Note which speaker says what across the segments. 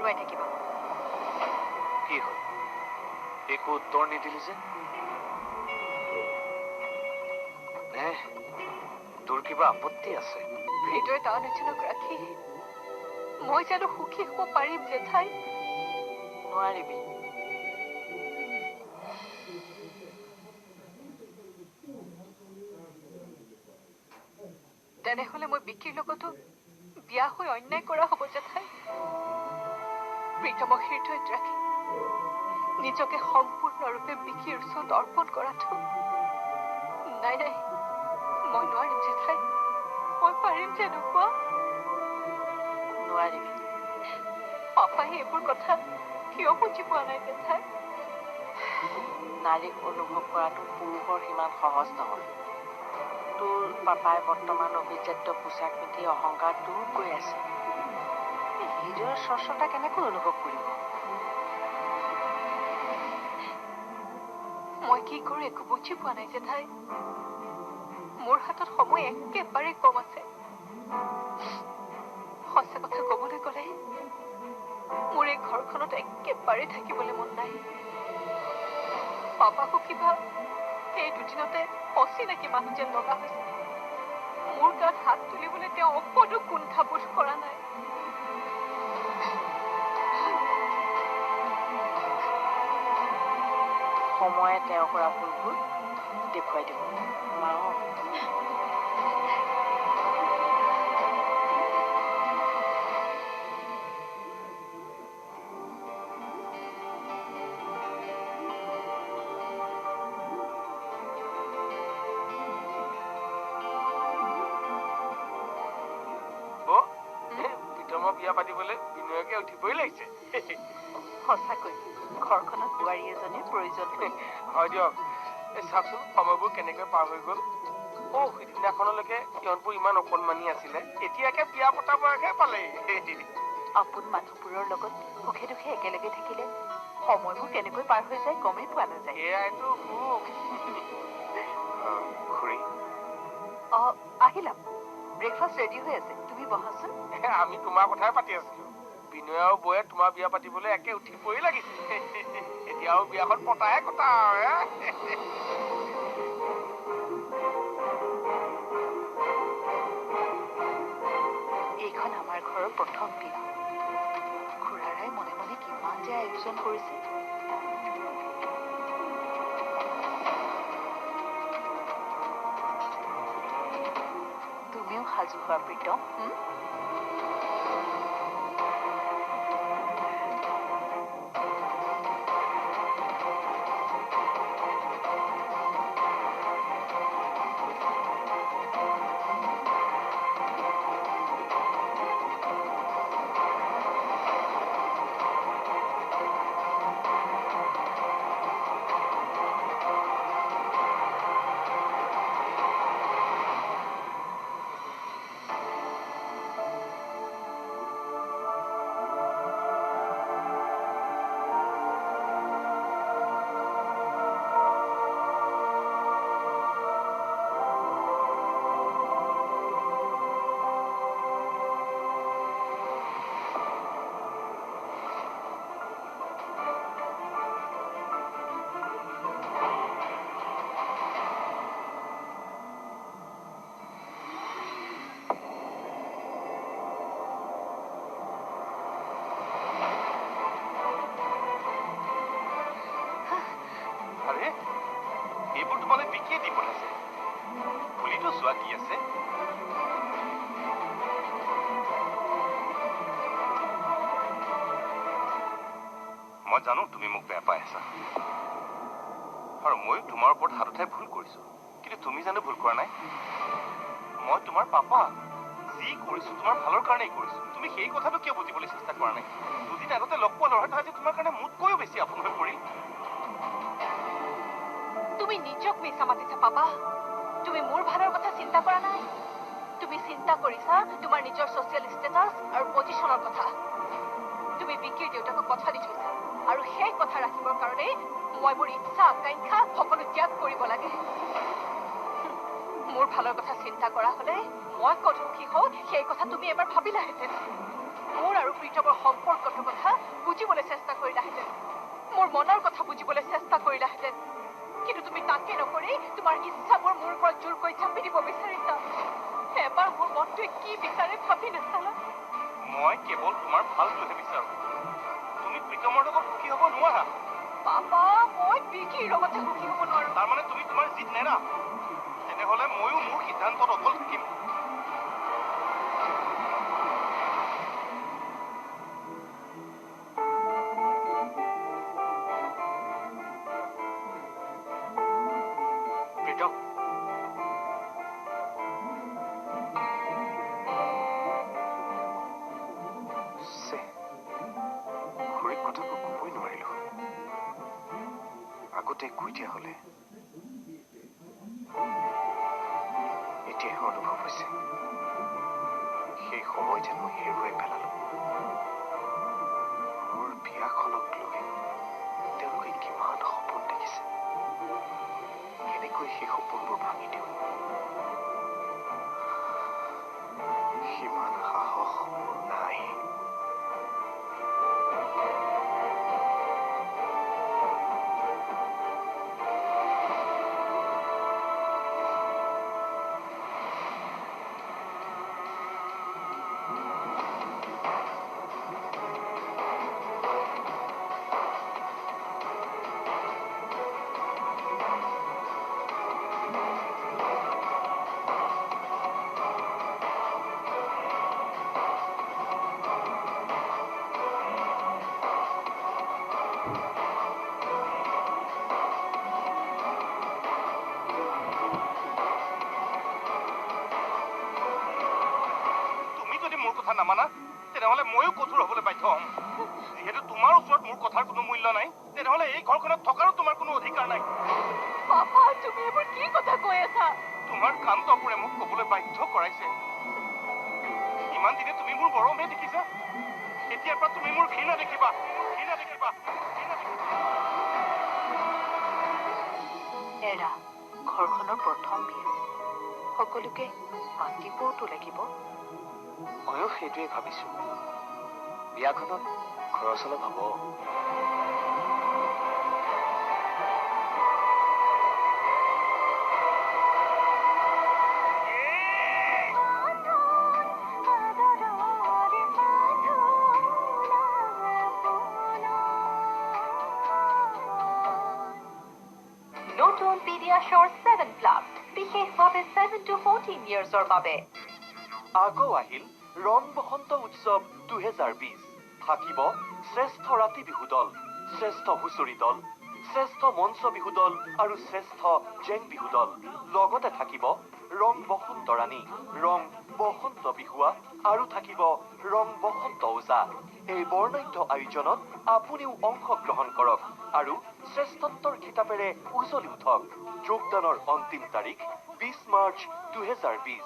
Speaker 1: এৰুৱাই থাকিব
Speaker 2: কি হ'ল একো উত্তৰ নিদিলি যে নে তোৰ কিবা আপত্তি আছে
Speaker 1: হৃদয় টান এজনক ৰাখি মই জানো সুখী হ'ব পাৰিম জেঠাই
Speaker 3: নোৱাৰিবি
Speaker 1: তেনেহলে মই বিকিৰ লগতো বিয়া হৈ অন্যায় কৰা হ'ব জেঠাই প্ৰীতমক হৃদয়ত ৰাখি নিজকে সম্পূৰ্ণৰূপে বিকিৰ ওচৰত অৰ্পণ কৰাটো নাই নাই মই নোৱাৰিম জেঠাই মই পাৰিম জানো কোৱা
Speaker 3: নোৱাৰিবি
Speaker 1: পাপাই এইবোৰ কথা কিয় বুজি পোৱা নাই জেঠাই
Speaker 3: নাৰীক অনুভৱ কৰাটো পুৰুষৰ সিমান সহজ নহয় তোৰ পাপাই বৰ্তমান অভিজাত্য পোছাক পিন্ধি অহংকাৰ দূৰ কৰি আছে হৃদয়ৰ স্বচ্ছতা কেনেকৈ অনুভৱ কৰিব
Speaker 1: মই কি কৰোঁ একো বুজি পোৱা নাই জেঠাই মোৰ হাতত সময় একেবাৰে কম আছে সঁচা কথা ক'বলৈ গ'লে মোৰ এই ঘৰখনত একেবাৰে থাকিবলৈ মন নাই পাপাকো কিবা এই দুদিনতে অচিনাকি মানুহ যেন লগা হৈছে মোৰ গাত হাত তুলিবলৈ তেওঁ অকণো কুণ্ঠাবোধ কৰা নাই
Speaker 3: সময়ে তেওঁ কৰা ভুলবোৰ দেখুৱাই দিব মা
Speaker 2: বিয়া পাতিবলৈ বিনয়কে উঠিবই লাগিছে
Speaker 1: সঁচাকৈ ঘৰখনত বোৱাৰী এজনীৰ প্ৰয়োজন
Speaker 2: হয় দিয়ক চাওকচোন সময়বোৰ কেনেকৈ পাৰ হৈ গ'ল সিদিনাখনলৈকে সিহঁতবোৰ ইমান অকণমানি আছিলে এতিয়াকে বিয়া পতা বয়সে পালে
Speaker 1: আপোন মানুহবোৰৰ লগত সুখে দুখে একেলগে থাকিলে সময়বোৰ কেনেকৈ পাৰ হৈ যায় গমেই পোৱা নাযায়
Speaker 2: সেয়াইতো খুৰী
Speaker 1: আহিলা ব্ৰেকফাষ্ট ৰেডি হৈ আছে তুমি বহাচোন
Speaker 2: আমি তোমাৰ কথাই পাতি আছিলো বিনয় আৰু বৌয়ে তোমাৰ বিয়া পাতিবলৈ একে উঠিবই লাগিছে এতিয়াও বিয়াখন পতাহে কথা
Speaker 1: এইখন আমাৰ ঘৰৰ প্ৰথম বিয়া খুৰাৰাই মনে মনে কিমান যে আয়োজন কৰিছে তুমিও সাজু হোৱা প্ৰীতম
Speaker 2: চোৱা কি আছে মই জানো তুমি মোক বেয়া পাই আছা আৰু মই তোমাৰ ওপৰত হাত উঠাই ভুল কৰিছো কিন্তু তুমি জানো ভুল কৰা নাই মই তোমাৰ পাপা যি কৰিছো তোমাৰ ভালৰ কাৰণেই কৰিছো তুমি সেই কথাটো কিয় বুজিবলৈ চেষ্টা কৰা নাই দুদিন আগতে লগ পোৱা ল'ৰাটো আজি তোমাৰ কাৰণে মোতকৈও বেছি আপোন হৈ পৰিল
Speaker 1: তুমি নিজক মিছা মাতিছা পাপা তুমি মোৰ ভালৰ কথা চিন্তা কৰা নাই তুমি চিন্তা কৰিছা তোমাৰ নিজৰ সোশ্যাল ষ্টেটাছ আৰু পজিশনৰ কথা তুমি বিকিৰ দেউতাকক কথা দি থৈছা আৰু সেই কথা ৰাখিবৰ কাৰণে মই মোৰ ইচ্ছা আকাংক্ষা সকলো ত্যাগ কৰিব লাগে মোৰ ভালৰ কথা চিন্তা কৰা হলে মই ক'ত সুখী হওঁ সেই কথা তুমি এবাৰ ভাবিলাহেঁতেন মোৰ আৰু প্ৰীতমৰ সম্পৰ্কটোৰ কথা বুজিবলৈ চেষ্টা কৰিলাহেঁতেন মোৰ মনৰ কথা বুজিবলৈ চেষ্টা কৰিলাহেঁতেন কিন্তু তুমি তাকে নকৰি তোমাৰ ইচ্ছাবোৰ মোৰ ওপৰত জোৰ কৰি চাপি দিব বিচাৰিছা এবাৰ মোৰ মনটোৱে কি বিচাৰে ভাবি নাচালা
Speaker 2: মই কেৱল তোমাৰ ভালটোহে বিচাৰো তুমি প্ৰীতমৰ লগত সুখী হ'ব নোৱাৰা
Speaker 1: পাপা মই বিকিৰ লগতে সুখী হ'ব নোৱাৰো
Speaker 2: তাৰমানে তুমি তোমাৰ জিদ নেৰা তেনেহ'লে ময়ো মোৰ সিদ্ধান্তত অটল থাকিম প্ৰীতম খুৰীক কথাবোৰ ক'বই নোৱাৰিলো আগতে কৈ দিয়া হ'লে এতিয়াহে অনুভৱ হৈছে সেই সময় যেন মই হেৰুৱাই পেলালো মোৰ বিয়াখনক লৈ তেওঁলোকে কিমান সপোন দেখিছে কেনেকৈ সেই সপোনবোৰ ভাঙি দিওঁ সিমান সাহস মোৰ নাই নামানা তেনেহ'লে ময়ো কঠোৰ হ'বলৈ বাধ্য হ'ম যিহেতু তোমাৰ ওচৰত মোৰ কথাৰ কোনো মূল্য নাই তেনেহ'লে এই ঘৰখনত থকাৰো তোমাৰ কোনো অধিকাৰ নাই
Speaker 1: পাপা তুমি এইবোৰ কি কথা কৈ আছা
Speaker 2: তোমাৰ কান্তপুৰে মোক ক'বলৈ বাধ্য কৰাইছে ইমান দিনে তুমি মোৰ মৰমহে দেখিছা এতিয়াৰ পৰা তুমি মোৰ ঘৃণা দেখিবা
Speaker 1: এৰা ঘৰখনৰ প্ৰথম বিয়া সকলোকে মাতিবওতো লাগিব
Speaker 2: ময়ো সেইটোৱে ভাবিছো বিয়াখনত খৰচ অলপ হ'ব
Speaker 1: নতুন পিডিয়াশ্ব'ৰ 7+ বিশেষভাৱে 7 to 14 yearsৰ বাবে
Speaker 4: আকৌ আহিল ৰং বসন্ত উৎসৱ 2020 থাকিব শ্ৰেষ্ঠ ৰাতি বিহু দল শ্ৰেষ্ঠ হুঁচৰি দল শ্ৰেষ্ঠ মঞ্চ বিহু দল আৰু শ্ৰেষ্ঠ জেং বিহু দল লগতে থাকিব ৰং বসন্ত ৰাণী ৰং বসন্ত বিহুৱা আৰু থাকিব ৰং বসন্ত ওজা এই বৰ্ণাঢ্য আয়োজনত আপুনিও অংশগ্ৰহণ কৰক আৰু শ্ৰেষ্ঠত্বৰ খিতাপেৰে উজলি উঠক যোগদানৰ অন্তিম তাৰিখ 20 মাৰ্চ 2020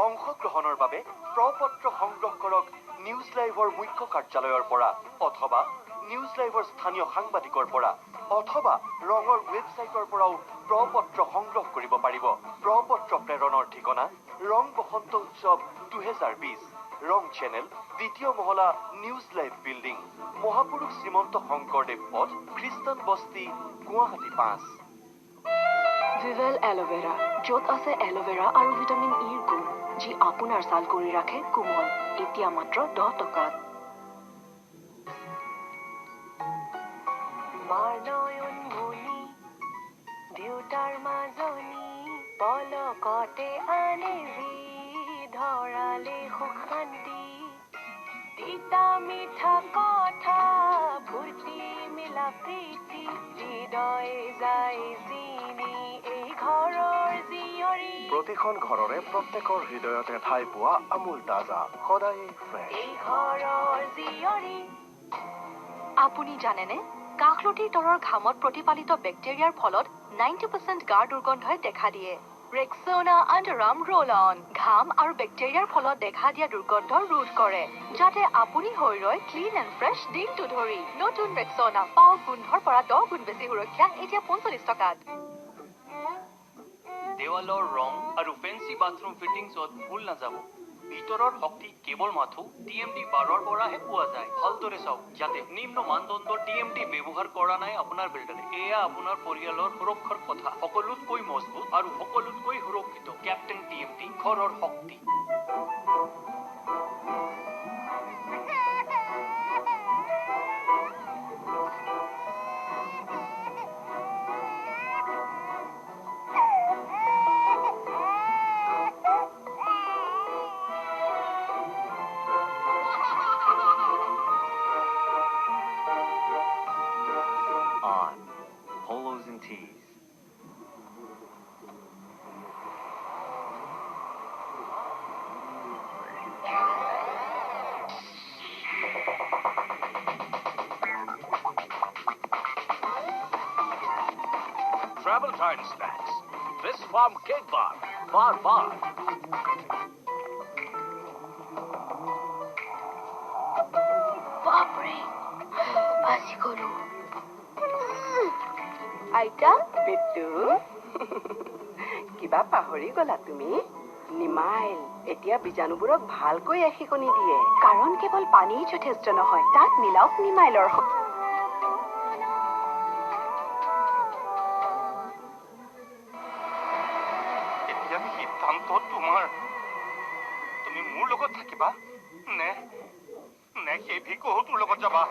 Speaker 4: অংশগ্ৰহণৰ বাবে প্ৰপত্ৰ সংগ্ৰহ কৰক নিউজ লাইভৰ মুখ্য কাৰ্যালয়ৰ পৰা অথবা নিউজ লাইভৰ স্থানীয় সাংবাদিকৰ পৰা অথবা ৰঙৰ ৱেবছাইটৰ পৰাও প্ৰপত্ৰ সংগ্ৰহ কৰিব পাৰিব প্ৰপত্ৰ প্ৰেৰণৰ ঠিকনা ৰং বসন্ত উৎসৱ 2020 ৰং চেনেল দ্বিতীয় মহলা নিউজ লাইভ বিল্ডিং মহাপুৰুষ শ্ৰীমন্ত শংকৰদেৱ পথ খ্ৰীষ্টান বস্তি গুৱাহাটী 5
Speaker 1: ভিভেল এল'ভেৰা য'ত আছে এল'ভেৰা আৰু ভিটামিন ইৰ গুণ যি আপোনাৰ ছাল কৰি ৰাখে কোমল এতিয়া মাত্ৰ 10 টকাত মাৰ নয়ন মণি দেউতাৰ মাজনী পলকতে আনে যি ধৰালে সুখ শান্তি তিতা মিঠা কথা ভূৰ্তি মিলা প্ৰীতি হৃদয় যায় চিনি এই ঘৰৰ জীয়ৰী
Speaker 4: প্ৰতিখন ঘৰৰে প্ৰত্যেকৰ হৃদয়তে ঠাই পোৱা আমুল তাজা সদায় ফ্ৰেছ
Speaker 1: এই ঘৰৰ জীয়ৰী আপুনি জানেনে কাষলতিৰ তলৰ ঘামত প্ৰতিপালিত বেক্টেৰিয়াৰ ফলত 90% গাৰ দুৰ্গন্ধই দেখা দিয়ে ৰেক্সোনা আণ্ডাৰআৰ্ম ৰোল-অন ঘাম আৰু বেক্টেৰিয়াৰ ফলত দেখা দিয়া দুৰ্গন্ধ ৰোধ কৰে যাতে আপুনি শৰীৰৰ ক্লিন এণ্ড ফ্ৰেছ দিনটো ধৰি নতুন ৰেক্সোনা পাও গোন্ধৰ পৰা 10 গুণ বেছি সুৰক্ষা এতিয়া 45 টকাত
Speaker 5: দেৱালৰ ৰং আৰু ফেন্সি বাথৰুম ফিটিংছত ভুল নাযাব ভিতৰৰ শক্তি কেৱল মাথো TMT 12 পৰাহে পোৱা যায়। ভালদৰে চাওক যাতে নিম্ন মানদণ্ডৰ TMT ব্যৱহাৰ কৰা নাই আপোনাৰ বিল্ডাৰে। এয়া আপোনাৰ পৰিয়ালৰ সুৰক্ষাৰ কথা। সকলোতকৈ মজবুত আৰু সকলোতকৈ সুৰক্ষিত কেপ্টেইন TMT ঘৰৰ শক্তি।
Speaker 6: Polos and tees.
Speaker 7: Travel time snacks. This farm cake bar. Bar.
Speaker 1: বাপৰে বাছি গলো আইতা
Speaker 3: বিট্টু কিবা পাহৰি গলা তুমি নিমাইল এতিয়া বীজাণুবোৰক ভালকৈ এশিকনি দিয়ে
Speaker 1: কাৰণ কেৱল পানী যথেষ্ট নহয় তাত মিলাওক নিমাইলৰ
Speaker 2: এতিয়া সিদ্ধান্ত তোমাৰ তুমি মোৰ লগত থাকিবা নে সেই ভিকহটোৰ লগত যাবা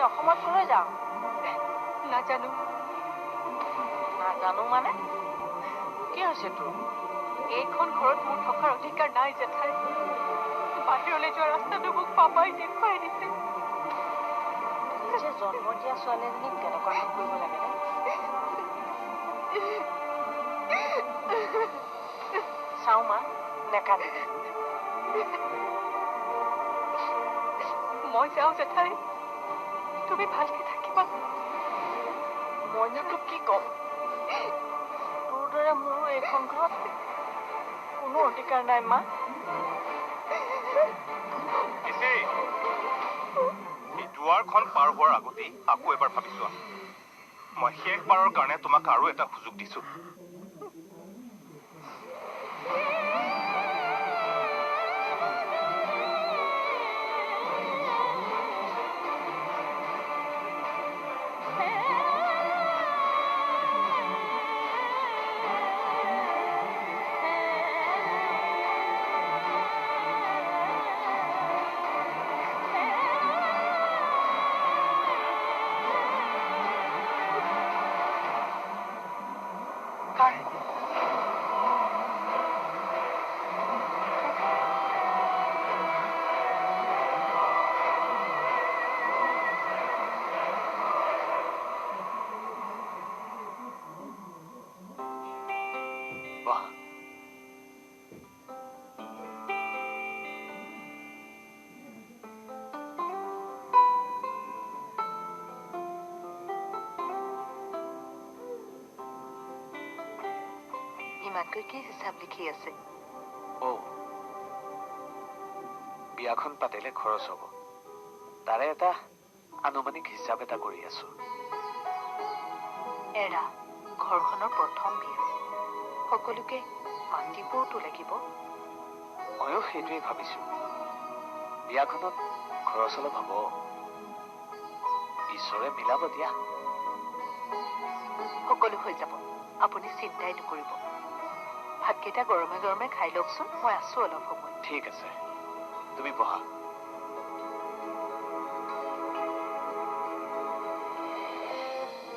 Speaker 3: অসমত কলৈ যাওঁ
Speaker 1: নাজানো
Speaker 3: নাজানো মানে কি হৈছে তোৰ
Speaker 1: এইখন ঘৰত মোৰ থকাৰ অধিকাৰ নাই জেঠাই বাহিৰলৈ যোৱা ৰাস্তাটো মোক পাপাই দেখুৱাই দিছে
Speaker 3: নিজে জন্ম দিয়া ছোৱালীজনীক তেনেকুৱা কাম কৰিব লাগে নে চাওঁ মা নেকান্দিবি
Speaker 1: মই যাওঁ জেঠাই তুমি ভালকে থাকিবা
Speaker 3: মইনো তোক কি ক'ম তোৰ দৰে মোৰো এইখন ঘৰত কোনো অধিকাৰ নাই মা
Speaker 2: এই দুৱাৰখন পাৰ হোৱাৰ আগতেই আকৌ এবাৰ ভাবি চোৱা মই শেষবাৰৰ কাৰণে তোমাক আৰু এটা সুযোগ দিছো
Speaker 3: ইমানকৈ কি হিচাপ লিখি আছে
Speaker 4: বিয়াখন পাতিলে খৰচ হ'ব তাৰে এটা আনুমানিক হিচাপ এটা কৰি আছো
Speaker 3: এৰা ঘৰখনৰ প্ৰথম বিয়া সকলোকে মাতিবওতো লাগিব
Speaker 4: ময়ো সেইটোৱেই ভাবিছো বিয়াখনত খৰচ অলপ হ'ব ঈশ্বৰে মিলাব দিয়া
Speaker 3: সকলো হৈ যাব আপুনি চিন্তাই নকৰিব ভাতকেইটা গৰমে গৰমে খাই লওকচোন মই আছো অলপ সময়
Speaker 4: ঠিক আছে তুমি বহা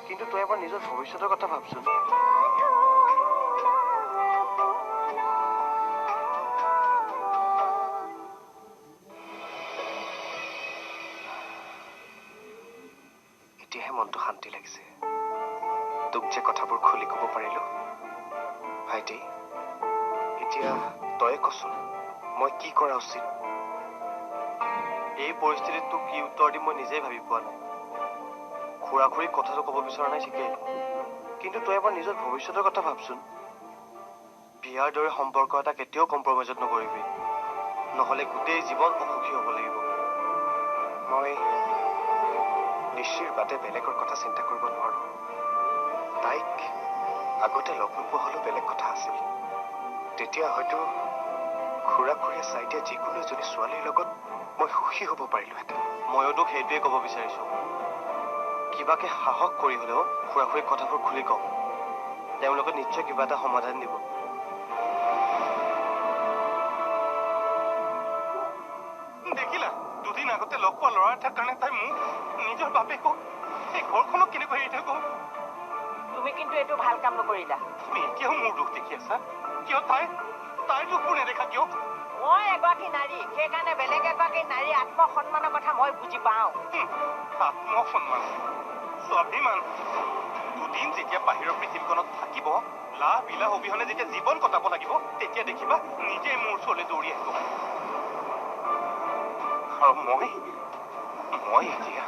Speaker 4: কিন্তু তই এবাৰ নিজৰ ভৱিষ্যতৰ কথা ভাবচোন এতিয়াহে মনটো শান্তি লাগিছে তোক যে কথাবোৰ খুলি ক'ব পাৰিলো ভাইটি এতিয়া তই কচোন মই কি কৰা উচিত এই পৰিস্থিতিত তোক কি উত্তৰ দিম মই নিজেই ভাবি পোৱা নাই খুৰা খুৰীক কথাটো ক'ব বিচৰা নাই ঠিকেই কিন্তু তই এবাৰ নিজৰ ভৱিষ্যতৰ কথা ভাবচোন বিয়াৰ দৰে সম্পৰ্ক এটা কেতিয়াও কম্প্ৰমাইজত নকৰিবি নহ'লে গোটেই জীৱন অসুখী হ'ব লাগিব মই নিশ্চিৰ বাদে বেলেগৰ কথা চিন্তা কৰিব নোৱাৰো তাইক আগতে লগ নোপোৱা হ'লেও বেলেগ কথা আছিল তেতিয়া হয়তো খুৰা খুৰীয়ে চাই দিয়া যিকোনো এজনী ছোৱালীৰ লগত মই সুখী হ'ব পাৰিলোহেঁতেন ময়ো তোক সেইটোৱে ক'ব বিচাৰিছো কিবাকে সাহস কৰি হ'লেও খুৰা খুৰীক কথাবোৰ খুলি কম তেওঁলোকে নিশ্চয় কিবা এটা সমাধান দিব
Speaker 2: দেখিলা দুদিন আগতে লগ পোৱা ল'ৰা এটাৰ কাৰণে তাই মোক নিজৰ বাপেকক এই ঘৰখনক কেনেকৈ এৰি থৈ গ'ল
Speaker 3: তুমি কিন্তু এইটো ভাল কাম নকৰিলা
Speaker 2: তুমি এতিয়াও মোৰ দুখ দেখি আছা কিয় তাইৰ দুখবোৰ নেদেখা কিয়
Speaker 3: মই এগৰাকী নাৰী সেইকাৰণে বেলেগ এগৰাকী নাৰী আত্মসন্মানৰ কথা মই বুজি পাওঁ
Speaker 2: আত্মসন্মান স্বাভিমান দুদিন যেতিয়া বাহিৰৰ পৃথিৱীখনত থাকিব লাহ বিলাহ অবিহনে যেতিয়া জীৱন কটাব লাগিব তেতিয়া দেখিবা নিজে মোৰ ওচৰলৈ দৌৰি আহিব আৰু মই এতিয়া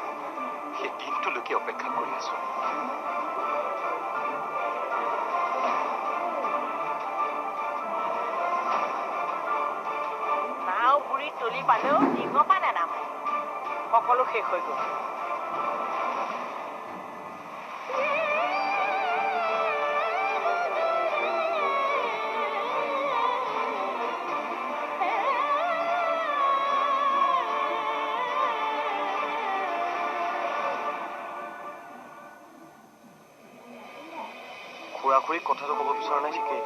Speaker 2: সেই দিনটোলৈকে অপেক্ষা কৰি আছো
Speaker 3: নাও বুঢ়ী তলি পালেও ডিঙপা নানামে সকলো শেষ হৈ গ'ল
Speaker 4: খুৰা খুৰীক কথাটো ক'ব বিচৰা নাই ঠিকেই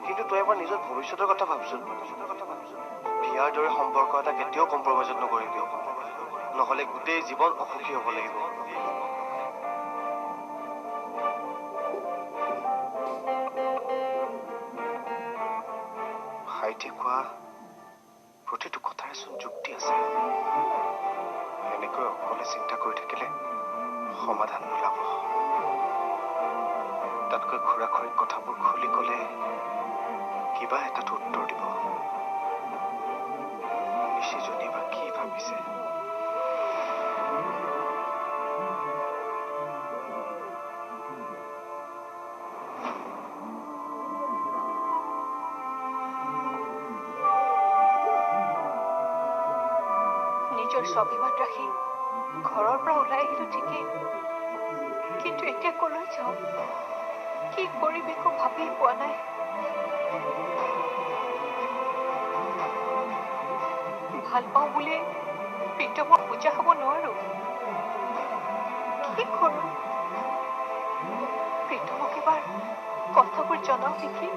Speaker 4: কিন্তু তই এবাৰ নিজৰ ভৱিষ্যতৰ কথা ভাবচোন বিয়াৰ দৰে সম্পৰ্ক এটা কেতিয়াও কম্প্ৰমাইজত নকৰিবি নহ'লে গোটেই জীৱন অসুখী হ'ব লাগিব
Speaker 6: ভাইটি কোৱা প্ৰতিটো কথাৰে চোন যুক্তি আছে এনেকৈ অকলে চিন্তা কৰি থাকিলে সমাধান নোলাব তাতকৈ খুৰা-খুৰীক কথাবোৰ খুলি ক'লে কিবা এটাত উত্তৰ দিব নিশিজনী বা কি ভাবিছে
Speaker 1: নিজৰ স্বাভিমান ৰাখি ঘৰৰ পৰা ওলাই আহিলো ঠিকেই কিন্তু এতিয়া কলৈ যাওঁ কি কৰিম একো ভাবি পোৱা নাই ভাল পাওঁ বুলি প্ৰীতমক বুজা হ'ব নোৱাৰো কি কৰোঁ প্ৰীতমক এবাৰ কথাবোৰ জনাও নেকি